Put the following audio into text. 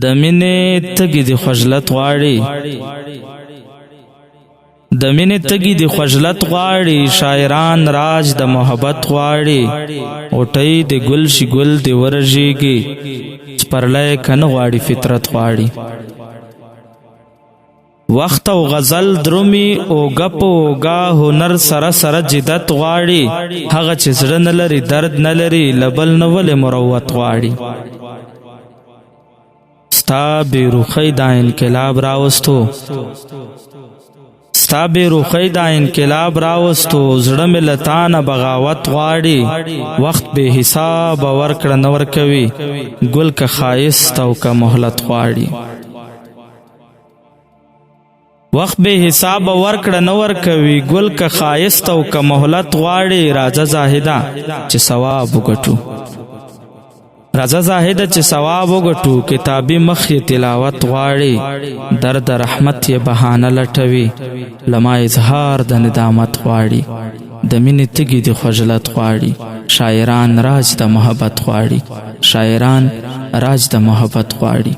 د مینې تږي د خجلت غواړي، د مینې تږي د خجلت غواړي، شاعران راج د محبت غواړي. غوټۍ د ګل شي ګل د ورژېږي، سپرلی کنه غواړي فطرت غواړي. وخت او غزل درومي اوږه په اوږه، هنر سره سره جدت غواړي. هغه چې زړه نه لري درد نه لري، له بل نه ولې مروت غواړي. ستا بې روخۍ دا انقلاب راوستو، ستا بې روخۍ دا انقلاب راوستو، زړه مې له تا نه بغاوت غواړي. وخت بې حسابه ورکړه نه ورکوي، ګل که ښایست او که مهلت غواړي. وخت بې حسابه ورکړه نه ورکوي، ګل که ښایست او که مهلت غواړي. راځه زاهده چې ثواب وګټو، راځه زاهده چې ثواب وګټو، کتابي مخ یې تلاوت غواړي. درد رحمت یې بهانه لټوي، له ما اظهار د ندامت غواړي. د مینې تږي د خجلت غواړي، شاعران راج د محبت غواړي، شاعران راج د محبت غواړي.